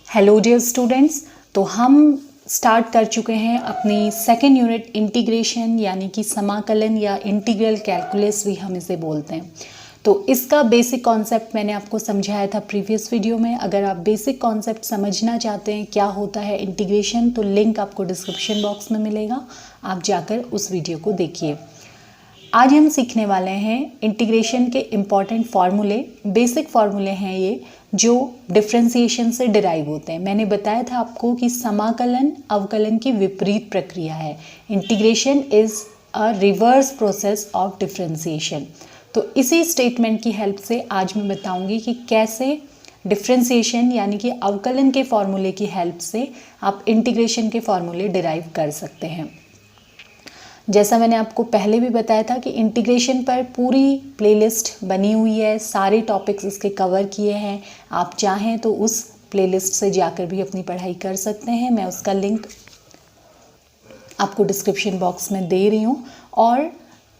Hello dear students, तो हम start कर चुके हैं अपनी सेकेंड यूनिट इंटीग्रेशन यानी कि समाकलन या इंटीग्रल कैलकुलस भी हम इसे बोलते हैं। तो इसका बेसिक कॉन्सेप्ट मैंने आपको समझाया था प्रीवियस वीडियो में। अगर आप बेसिक कॉन्सेप्ट समझना चाहते हैं क्या होता है इंटीग्रेशन, तो लिंक आपको डिस्क्रिप्शन बॉक्स में मिलेगा, आप जाकर उस वीडियो को देखिए। आज हम सीखने वाले हैं इंटीग्रेशन के इम्पॉर्टेंट फार्मूले। बेसिक फार्मूले हैं ये जो डिफरेंशिएशन से डिराइव होते हैं। मैंने बताया था आपको कि समाकलन अवकलन की विपरीत प्रक्रिया है। Integration is a reverse process of differentiation. तो इसी स्टेटमेंट की हेल्प से आज मैं बताऊंगी कि कैसे डिफरेंशिएशन यानी कि अवकलन के फॉर्मूले की हेल्प से आप इंटीग्रेशन के फॉर्मूले डिराइव कर सकते हैं। जैसा मैंने आपको पहले भी बताया था कि इंटीग्रेशन पर पूरी प्लेलिस्ट बनी हुई है, सारे टॉपिक्स इसके कवर किए हैं। आप चाहें तो उस प्लेलिस्ट से जाकर भी अपनी पढ़ाई कर सकते हैं। मैं उसका लिंक आपको डिस्क्रिप्शन बॉक्स में दे रही हूँ। और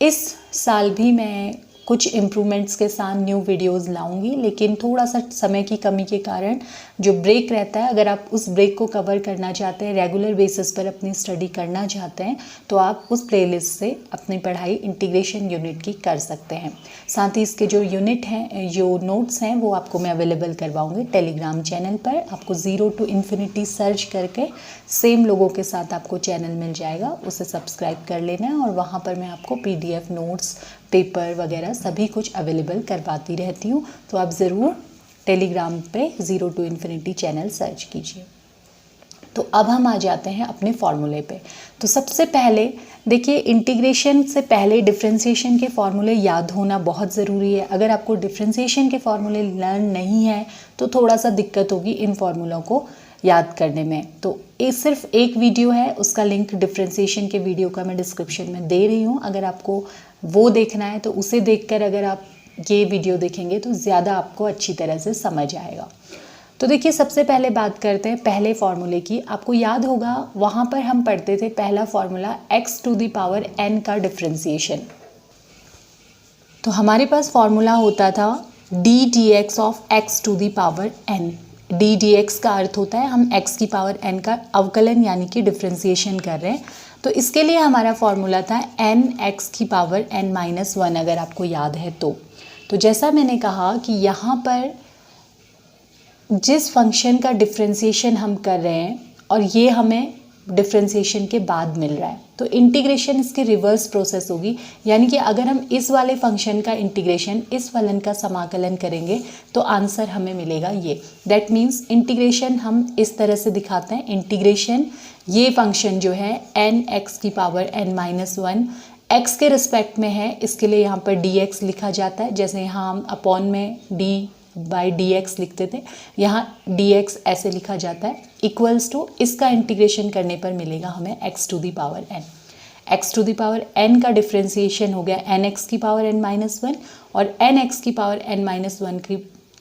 इस साल भी मैं कुछ इम्प्रूवमेंट्स के साथ न्यू वीडियोस लाऊंगी, लेकिन थोड़ा सा समय की कमी के कारण जो ब्रेक रहता है, अगर आप उस ब्रेक को कवर करना चाहते हैं, रेगुलर बेसिस पर अपनी स्टडी करना चाहते हैं, तो आप उस प्लेलिस्ट से अपनी पढ़ाई इंटीग्रेशन यूनिट की कर सकते हैं। साथ ही इसके जो यूनिट हैं, जो नोट्स हैं, वो आपको मैं अवेलेबल करवाऊँगी टेलीग्राम चैनल पर। आपको 0 to Infinity सर्च करके सेम लोगों के साथ आपको चैनल मिल जाएगा, उसे सब्सक्राइब कर लेना है। और वहाँ पर मैं आपको PDF नोट्स, पेपर वगैरह सभी कुछ अवेलेबल करवाती रहती हूँ। तो आप ज़रूर टेलीग्राम पे 0 to Infinity चैनल सर्च कीजिए। तो अब हम आ जाते हैं अपने फॉर्मूले पे। तो सबसे पहले देखिए, इंटीग्रेशन से पहले डिफरेंशिएशन के फॉर्मूले याद होना बहुत ज़रूरी है। अगर आपको डिफरेंशिएशन के फॉर्मूले लर्न नहीं है तो थोड़ा सा दिक्कत होगी इन फॉर्मूलों को याद करने में। तो ये सिर्फ एक वीडियो है, उसका लिंक डिफरेंशिएशन के वीडियो का मैं डिस्क्रिप्शन में दे रही हूँ। अगर आपको वो देखना है तो उसे देखकर अगर आप ये वीडियो देखेंगे तो ज़्यादा आपको अच्छी तरह से समझ आएगा। तो देखिए, सबसे पहले बात करते हैं पहले फार्मूले की। आपको याद होगा वहाँ पर हम पढ़ते थे पहला formula x to the power n का डिफरेंशिएशन। तो हमारे पास फार्मूला होता था d dx of x to the power n। d dx का अर्थ होता है हम x की पावर n का अवकलन यानी कि डिफरेंशिएशन कर रहे हैं। तो इसके लिए हमारा फॉर्मूला था n x की पावर n माइनस 1, अगर आपको याद है तो जैसा मैंने कहा कि यहाँ पर जिस फंक्शन का डिफरेंशिएशन हम कर रहे हैं और ये हमें डिफरेंशिएशन के बाद मिल रहा है, तो इंटीग्रेशन इसकी रिवर्स प्रोसेस होगी। यानी कि अगर हम इस वाले फंक्शन का इंटीग्रेशन इस फलन का समाकलन करेंगे तो आंसर हमें मिलेगा ये। दैट मीन्स इंटीग्रेशन हम इस तरह से दिखाते हैं। इंटीग्रेशन ये फंक्शन जो है n x की पावर n माइनस 1 x के रिस्पेक्ट में है, इसके लिए यहाँ पर dx लिखा जाता है। जैसे यहाँ हम अपॉन में d बाई dx लिखते थे, यहाँ dx ऐसे लिखा जाता है। इक्वल्स टू इसका इंटीग्रेशन करने पर मिलेगा हमें x to the power n। x to the power n का डिफरेंशिएशन हो गया nx की पावर n माइनस 1 और nx की पावर n माइनस 1 की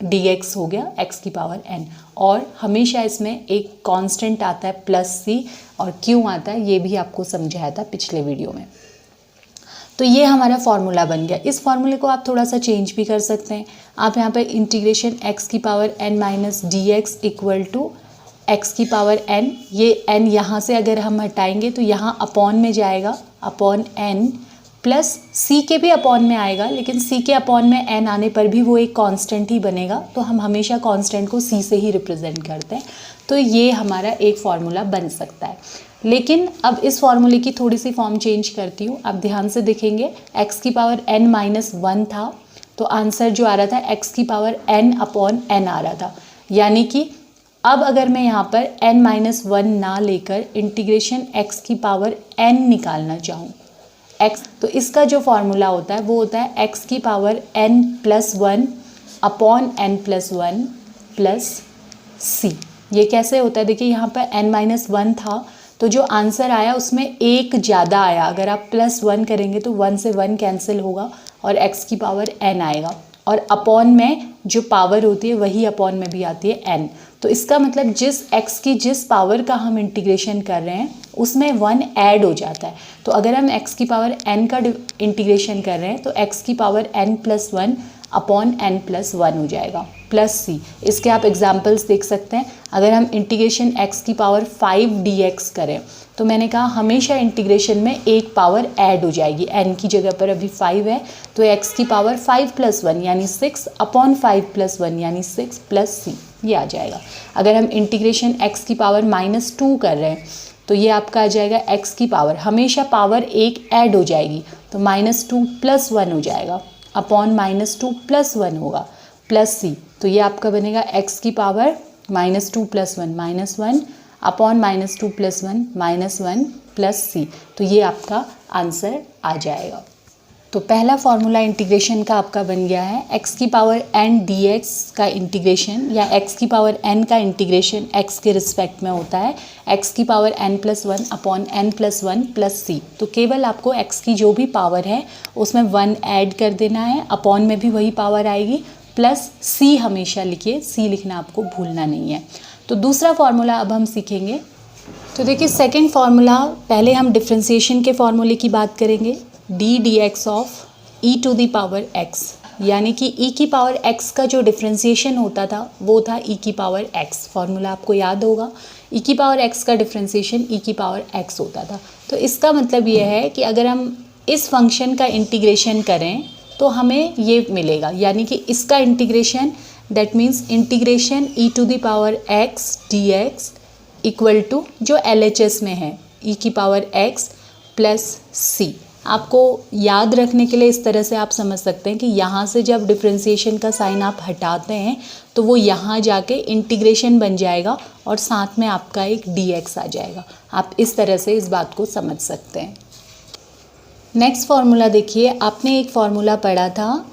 dx हो गया x की पावर n। और हमेशा इसमें एक कांस्टेंट आता है प्लस c, और क्यों आता है ये भी आपको समझाया था पिछले वीडियो में। तो ये हमारा फॉर्मूला बन गया। इस फॉर्मूले को आप थोड़ा सा चेंज भी कर सकते हैं। आप यहाँ पर इंटीग्रेशन x की power n minus dx equal to x की पावर n, ये n यहाँ से अगर हम हटाएंगे तो यहाँ अपॉन में जाएगा, अपॉन n प्लस c के भी अपॉन में आएगा, लेकिन c के अपॉन में n आने पर भी वो एक कांस्टेंट ही बनेगा। तो हम हमेशा कांस्टेंट को c से ही रिप्रेजेंट करते हैं। तो ये हमारा एक फार्मूला बन सकता है। लेकिन अब इस फॉर्मूले की थोड़ी सी फॉर्म चेंज करती हूँ। आप ध्यान से देखेंगे x की पावर n माइनस 1 था, तो आंसर जो आ रहा था x की पावर n अपॉन n आ रहा था। यानी कि अब अगर मैं यहाँ पर n माइनस 1 ना लेकर इंटीग्रेशन x की पावर n निकालना चाहूँ x, तो इसका जो फॉर्मूला होता है वो होता है x की power n plus 1 upon n plus 1 plus c। ये कैसे होता है? देखिए, यहाँ पर n माइनस 1 था तो जो आंसर आया उसमें एक ज़्यादा आया। अगर आप प्लस 1 करेंगे तो 1 से 1 कैंसिल होगा और x की पावर n आएगा। और अपॉन में जो पावर होती है वही अपॉन में भी आती है n। तो इसका मतलब जिस x की जिस पावर का हम इंटीग्रेशन कर रहे हैं उसमें 1 ऐड हो जाता है। तो अगर हम x की पावर n का इंटीग्रेशन कर रहे हैं तो x की power n plus 1 upon n plus 1 हो जाएगा प्लस c। इसके आप एग्जाम्पल्स देख सकते हैं। अगर हम इंटीग्रेशन x की पावर 5 dx करें तो मैंने कहा हमेशा इंटीग्रेशन में एक पावर ऐड हो जाएगी, n की जगह पर अभी 5 है तो x की पावर 5 प्लस 1 यानी 6 अपॉन 5 प्लस 1 यानी 6 प्लस c ये आ जाएगा। अगर हम इंटीग्रेशन x की पावर -2 कर रहे हैं तो ये आपका आ जाएगा x की पावर, हमेशा पावर एक ऐड हो जाएगी तो -2 प्लस 1 हो जाएगा अपॉन -2 प्लस 1 होगा प्लस c। तो ये आपका बनेगा x की power -2 plus 1 -1 upon -2 plus 1 -1 plus c। तो ये आपका आंसर आ जाएगा। तो पहला फॉर्मूला इंटीग्रेशन का आपका बन गया है। x की पावर n dx का इंटीग्रेशन या x की पावर n का इंटीग्रेशन x के रिस्पेक्ट में होता है x की power n plus 1 upon n plus 1 plus c। तो केवल आपको x की जो भी पावर है उसमें 1 ऐड कर देना है, अपॉन में भी वही पावर आएगी, प्लस c हमेशा लिखिए, c लिखना आपको भूलना नहीं है। तो दूसरा फॉर्मूला अब हम सीखेंगे। तो देखिए सेकेंड फार्मूला, पहले हम डिफ्रेंसिएशन के फार्मूले की बात करेंगे। D d x of e to the power x, यानी कि ई की पावर एक्स का जो डिफ्रेंसिएशन होता था वो था ई की पावर एक्स। फार्मूला आपको याद होगा, ई की पावर एक्स का डिफ्रेंसिएशन ई की पावर एक्स होता था। तो इसका मतलब ये है कि अगर हम इस फंक्शन का इंटीग्रेशन करें तो हमें ये मिलेगा, यानी कि इसका integration that means integration e to the power x d x equal to जो LHS में है ई की पावर एक्स प्लस सी। आपको याद रखने के लिए इस तरह से आप समझ सकते हैं कि यहाँ से जब डिफ्रेंसिएशन का साइन आप हटाते हैं तो वो यहाँ जाके इंटीग्रेशन बन जाएगा और साथ में आपका एक dx आ जाएगा। आप इस तरह से इस बात को समझ सकते हैं। नेक्स्ट फार्मूला देखिए, आपने एक फार्मूला पढ़ा था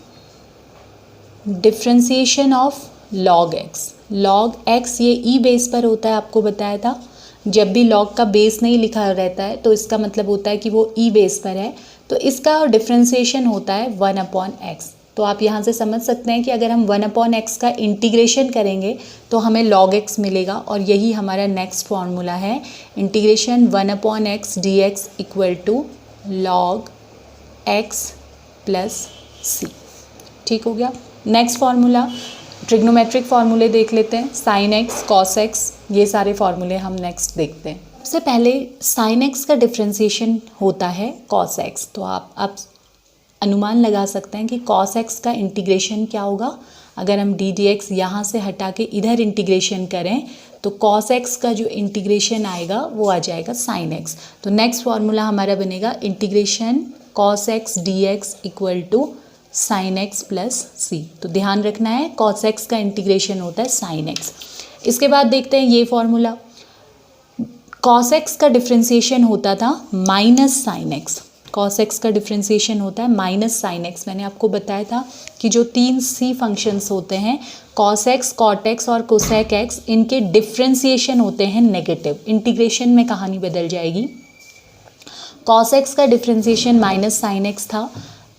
differentiation of log x। log x ये ई बेस पर होता है, आपको बताया था। जब भी log का बेस नहीं लिखा रहता है तो इसका मतलब होता है कि वो ई बेस पर है, तो इसका डिफ्रेंसिएशन होता है 1 अपॉन एक्स। तो आप यहाँ से समझ सकते हैं कि अगर हम 1 अपॉन एक्स का इंटीग्रेशन करेंगे तो हमें log x मिलेगा, और यही हमारा नेक्स्ट फार्मूला है, integration 1 upon x d x equal to log x plus c. ठीक हो गया। नेक्स्ट फार्मूला ट्रिग्नोमेट्रिक फार्मूले देख लेते हैं। साइन एक्स, कॉस एक्स, ये सारे फार्मूले हम नेक्स्ट देखते हैं। सबसे पहले साइन एक्स का डिफ्रेंसिएशन होता है कॉस एक्स। तो आप अनुमान लगा सकते हैं कि कॉस एक्स का इंटीग्रेशन क्या होगा। अगर हम डी डी एक्स यहाँ से हटा के इधर इंटीग्रेशन करें तो कॉस एक्स का जो इंटीग्रेशन आएगा वो आ जाएगा साइन एक्स। तो नेक्स्ट फार्मूला हमारा बनेगा integration cos x d x equal to sine x plus c. तो ध्यान रखना है कॉस एक्स का इंटीग्रेशन होता है साइन एक्स। इसके बाद देखते हैं ये फॉर्मूला, कॉस एक्स का डिफ्रेंसिएशन होता था minus sine x. Cos x का डिफ्रेंसिएशन होता है माइनस साइन एक्स। मैंने आपको बताया था कि जो 3 सी फंक्शंस होते हैं कॉस एक्स, कॉट एक्स और कोसेक एक्स, इनके डिफ्रेंसिएशन होते हैं नेगेटिव। इंटीग्रेशन में कहानी बदल जाएगी। कॉस एक्स का डिफ्रेंसिएशन माइनस साइन एक्स था,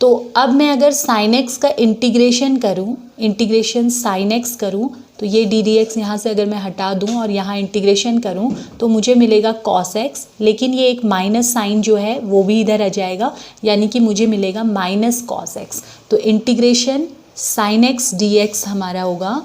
तो अब मैं अगर साइन एक्स का इंटीग्रेशन करूं, इंटीग्रेशन साइन एक्स करूं, तो ये डी डी एक्स यहाँ से अगर मैं हटा दूं और यहाँ इंटीग्रेशन करूं तो मुझे मिलेगा कॉस एक्स, लेकिन ये एक माइनस साइन जो है वो भी इधर आ जाएगा, यानी कि मुझे मिलेगा माइनस कॉस एक्स। तो integration sine x d x हमारा होगा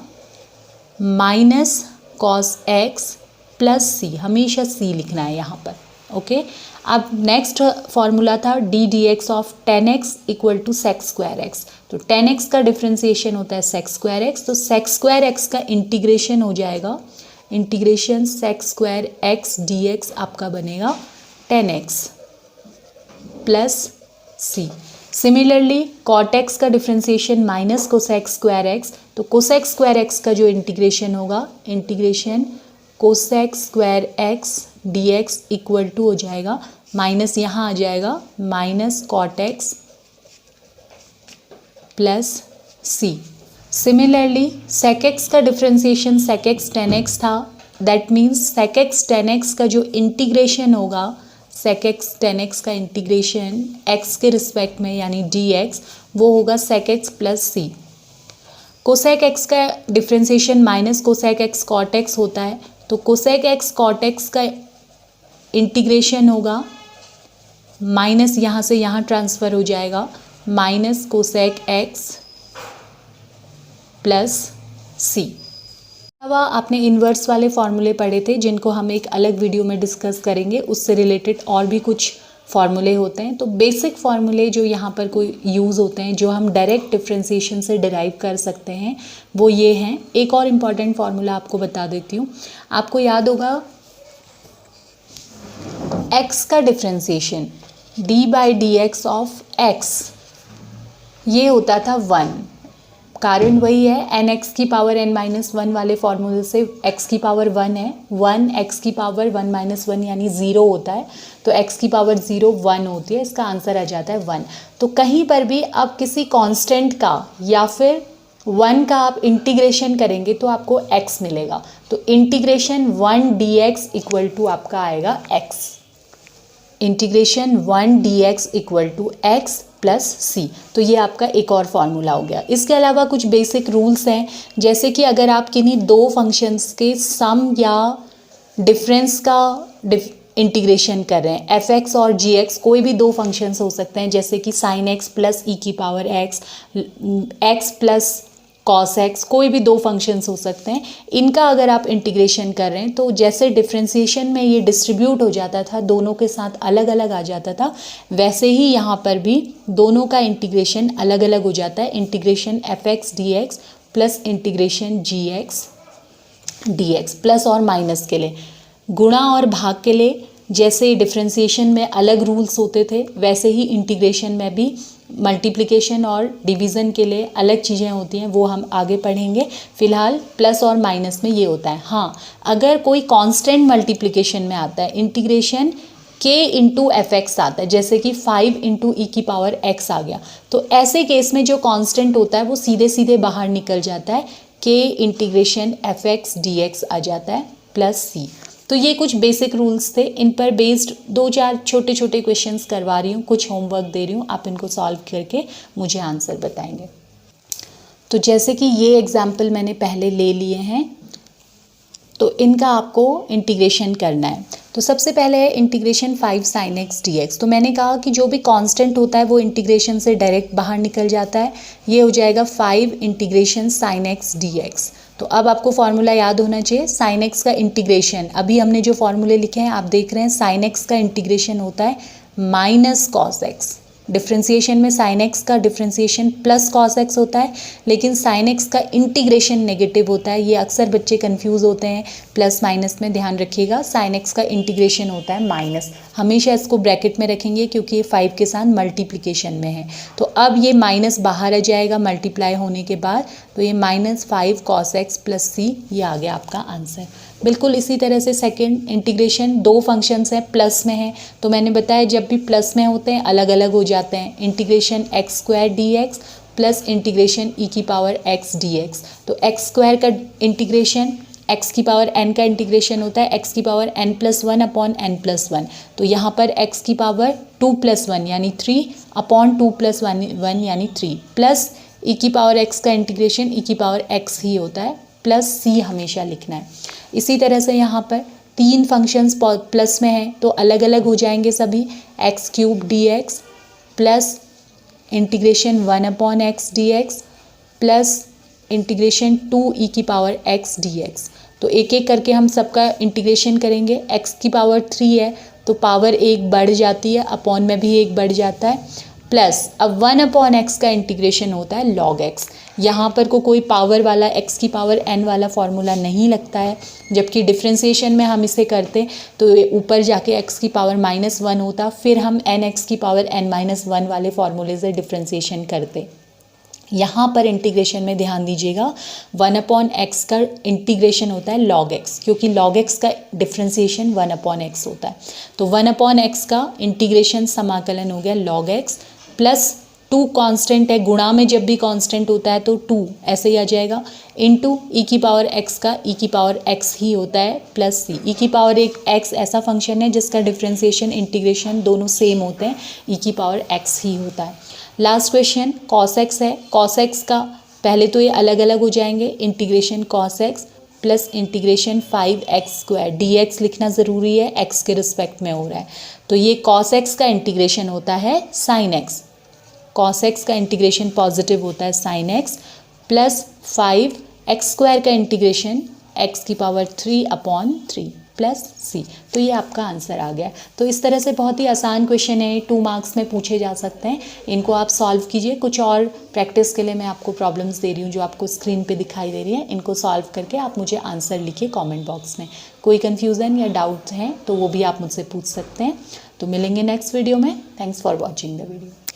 minus cos x plus c. हमेशा सी लिखना है यहाँ पर, ओके। अब नेक्स्ट फार्मूला था d d x of tan x equal to sec square x. तो टेन एक्स का डिफ्रेंसिएशन होता है सेक स्क्वायर एक्स, तो सेक स्क्वायर एक्स का इंटीग्रेशन हो जाएगा integration sec square x d x आपका बनेगा tan x plus c. Similarly cot x का differentiation minus cosec square x, तो कोसेक स्क्वायर एक्स का जो इंटीग्रेशन होगा integration cosec square x d x equal to हो जाएगा माइनस, यहाँ आ जाएगा minus cot x plus c. Similarly sec x का differentiation sec x tan x था, that means sec x tan x का जो इंटीग्रेशन होगा, सेक एक्स टेन एक्स का इंटीग्रेशन एक्स के रिस्पेक्ट में यानी डी एक्स, वो होगा sec x plus c. Cosec x का differentiation minus cosec x cot x होता है, तो कोसेक एक्स कॉट एक्स का इंटीग्रेशन होगा माइनस, यहाँ से यहाँ ट्रांसफ़र हो जाएगा minus cosec x plus c. अलावा आपने इन्वर्स वाले फॉर्मूले पढ़े थे जिनको हम एक अलग वीडियो में डिस्कस करेंगे, उससे रिलेटेड और भी कुछ फार्मूले होते हैं। तो बेसिक फार्मूले जो यहाँ पर कोई यूज़ होते हैं जो हम डायरेक्ट डिफ्रेंसिएशन से डिराइव कर सकते हैं वो ये हैं। एक और इम्पॉर्टेंट फार्मूला आपको बता देती हूँ। आपको याद होगा x का डिफ्रेंसिएशन d/dx ऑफ x ये होता था 1। कारण वही है, nx की पावर n-1 वाले फॉर्मूले से x की पावर 1 है, 1 x की पावर 1-1 यानी 0 होता है, तो x की पावर 0 1 होती है, इसका आंसर आ जाता है 1। तो कहीं पर भी आप किसी कांस्टेंट का या फिर 1 का आप इंटीग्रेशन करेंगे तो आपको x मिलेगा। तो इंटीग्रेशन 1 dx इक्वल टू आपका आएगा x। Integration 1 dx equal to x plus c. तो ये आपका एक और फार्मूला हो गया। इसके अलावा कुछ बेसिक रूल्स हैं, जैसे कि अगर आप किन्हीं दो फंक्शंस के सम या डिफरेंस का इंटीग्रेशन कर रहे हैं, एफ एक्स और जी एक्स, कोई भी दो फंक्शंस हो सकते हैं, जैसे कि साइन एक्स प्लस ई की power x, x plus cos x, कोई भी दो फंक्शंस हो सकते हैं। इनका अगर आप इंटीग्रेशन कर रहे हैं तो जैसे डिफ्रेंसिएशन में ये डिस्ट्रीब्यूट हो जाता था, दोनों के साथ अलग अलग आ जाता था, वैसे ही यहाँ पर भी दोनों का इंटीग्रेशन अलग अलग हो जाता है। Integration f x d x plus integration g x d x, plus और माइनस के लिए, गुणा और भाग के लिए जैसे डिफ्रेंसिएशन में अलग रूल्स होते थे, वैसे ही इंटीग्रेशन में भी मल्टीप्लिकेशन और डिवीज़न के लिए अलग चीज़ें होती हैं, वो हम आगे पढ़ेंगे। फिलहाल प्लस और माइनस में ये होता है। हाँ, अगर कोई कांस्टेंट मल्टीप्लिकेशन में आता है, integration k into F x आता है, जैसे कि 5 इंटू ई की पावर x आ गया, तो ऐसे केस में जो कांस्टेंट होता है वो सीधे सीधे बाहर निकल जाता है, k integration f x d x आ जाता है प्लस सी। तो ये कुछ बेसिक रूल्स थे, इन पर बेस्ड 2-4 छोटे छोटे क्वेश्चंस करवा रही हूँ, कुछ होमवर्क दे रही हूँ, आप इनको सॉल्व करके मुझे आंसर बताएंगे। तो जैसे कि ये एग्जाम्पल मैंने पहले ले लिए हैं, तो इनका आपको इंटीग्रेशन करना है। तो सबसे पहले है इंटीग्रेशन 5 sin x dx। तो मैंने कहा कि जो भी कांस्टेंट होता है वो इंटीग्रेशन से डायरेक्ट बाहर निकल जाता है, ये हो जाएगा 5 इंटीग्रेशन sin x dx। तो अब आपको फार्मूला याद होना चाहिए, sin x का इंटीग्रेशन, अभी हमने जो फार्मूले लिखे हैं आप देख रहे हैं, sin x का इंटीग्रेशन होता है माइनस कॉस x। डिफ्रेंसिएशन में sin x का डिफ्रेंसिएशन प्लस cos x होता है, लेकिन sin x का इंटीग्रेशन नेगेटिव होता है, ये अक्सर बच्चे कंफ्यूज होते हैं प्लस माइनस में, ध्यान रखिएगा। sin x का इंटीग्रेशन होता है माइनस, हमेशा इसको ब्रैकेट में रखेंगे क्योंकि ये 5 के साथ मल्टीप्लिकेशन में है। तो अब ये माइनस बाहर आ जाएगा मल्टीप्लाई होने के बाद, तो ये -5 cos x प्लस सी, ये आ गया आपका आंसर। बिल्कुल इसी तरह से सेकंड इंटीग्रेशन, दो फंक्शंस हैं, प्लस में है, तो मैंने बताया जब भी प्लस में होते हैं अलग अलग हो जाते हैं। Integration x square D x plus integration ई की पावर एक्स डी एक्स। तो एक्स स्क्वायर का इंटीग्रेशन एक्स की पावर एन का इंटीग्रेशन होता है एक्स की पावर n+1 अपॉन n+1। तो यहाँ पर एक्स की पावर 2+1 यानी 3 अपॉन 2+1 यानी 3, प्लस ई की पावर एक्स का इंटीग्रेशन ई की पावर एक्स ही होता है, प्लस सी हमेशा लिखना है। इसी तरह से यहाँ पर तीन फंक्शंस प्लस में हैं तो अलग अलग हो जाएंगे सभी, x³ dx plus integration 1 upon x d x plus integration 2 ई की पावर x dx। तो एक एक करके हम सबका इंटीग्रेशन करेंगे। x की पावर 3 है तो पावर 1 बढ़ जाती है, अपॉन में भी 1 बढ़ जाता है, प्लस अब 1 अपॉन एक्स का इंटीग्रेशन होता है log x। यहाँ पर कोई पावर वाला x की पावर n वाला फॉर्मूला नहीं लगता है, जबकि डिफ्रेंसिएशन में हम इसे करते तो ऊपर जाके x की पावर -1 होता, फिर हम nx की पावर n-1 वाले फॉर्मूले से डिफ्रेंसिएशन करते। यहाँ पर इंटीग्रेशन में ध्यान दीजिएगा, 1 अपॉन एक्स का इंटीग्रेशन होता है log x, क्योंकि log x का डिफ्रेंसिएशन 1 अपॉन एक्स होता है। तो 1 अपॉन एक्स का इंटीग्रेशन समाकलन हो गया log x प्लस 2 कांस्टेंट है, गुणा में जब भी कांस्टेंट होता है तो 2 ऐसे ही आ जाएगा, इनटू ई की पावर एक्स का ई की पावर एक्स ही होता है प्लस सी। ई की पावर एक एक्स ऐसा फंक्शन है जिसका डिफ्रेंसिएशन इंटीग्रेशन दोनों सेम होते हैं, ई की पावर एक्स ही होता है। लास्ट क्वेश्चन cos x है, cos x का पहले तो ये अलग अलग हो जाएंगे, integration cos x plus integration 5x² dx लिखना ज़रूरी है, x के रिस्पेक्ट में हो रहा है। तो ये cos x का इंटीग्रेशन होता है sin x, cos x का इंटीग्रेशन पॉजिटिव होता है sin x प्लस 5x² का इंटीग्रेशन x⁻³ प्लस c। तो ये आपका आंसर आ गया। तो इस तरह से बहुत ही आसान क्वेश्चन है, 2 मार्क्स में पूछे जा सकते हैं। इनको आप सॉल्व कीजिए। कुछ और प्रैक्टिस के लिए मैं आपको प्रॉब्लम्स दे रही हूँ जो आपको स्क्रीन पे दिखाई दे रही है। इनको सॉल्व करके आप मुझे आंसर लिखिए कमेंट बॉक्स में। कोई कन्फ्यूज़न या डाउट है तो वो भी आप मुझसे पूछ सकते हैं। तो मिलेंगे नेक्स्ट वीडियो में। Thanks for watching the video.